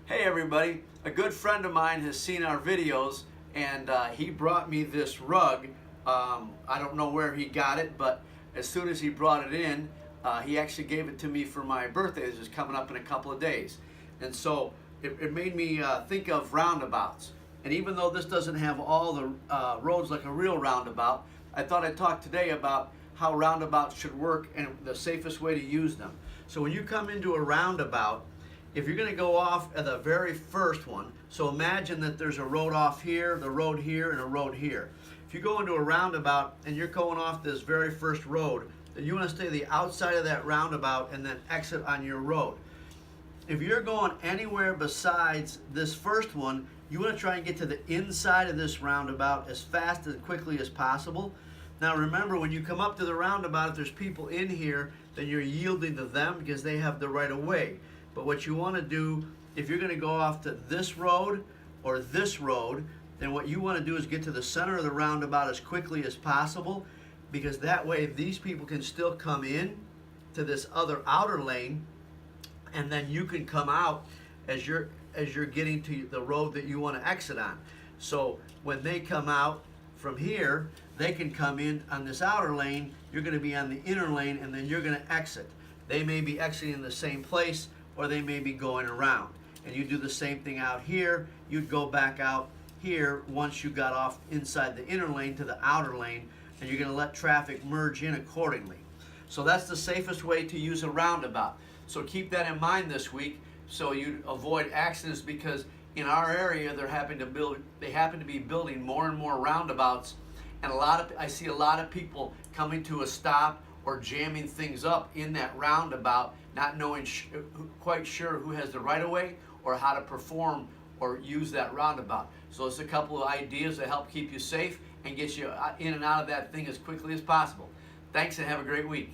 Hey everybody, a good friend of mine has seen our videos and he brought me this rug. I don't know where he got it, but as soon as he brought it in, he actually gave it to me for my birthday. This is coming up in a couple of days. And so it made me think of roundabouts. And even though this doesn't have all the roads like a real roundabout, I thought I'd talk today about how roundabouts should work and the safest way to use them. So when you come into a roundabout, if you're going to go off at the very first one, so imagine that there's a road off here, the road here, and a road here. If you go into a roundabout and you're going off this very first road, then you want to stay the outside of that roundabout and then exit on your road. If you're going anywhere besides this first one, you want to try and get to the inside of this roundabout as fast and quickly as possible. Now remember, when you come up to the roundabout, if there's people in here, then you're yielding to them because they have the right of way. But what you want to do, if you're going to go off to this road or this road, then what you want to do is get to the center of the roundabout as quickly as possible, because that way these people can still come in to this other outer lane, and then you can come out as you're getting to the road that you want to exit on. So when they come out from here, they can come in on this outer lane, you're going to be on the inner lane, and then you're going to exit. They may be exiting in the same place, or they may be going around. And you do the same thing out here. You'd go back out here once you got off inside the inner lane to the outer lane, and you're going to let traffic merge in accordingly. So that's the safest way to use a roundabout. So keep that in mind this week so you avoid accidents, because in our area they happen to be building more and more roundabouts, and I see a lot of people coming to a stop or jamming things up in that roundabout, not knowing quite sure who has the right of way or how to perform or use that roundabout. So it's a couple of ideas to help keep you safe and get you in and out of that thing as quickly as possible. Thanks and have a great week.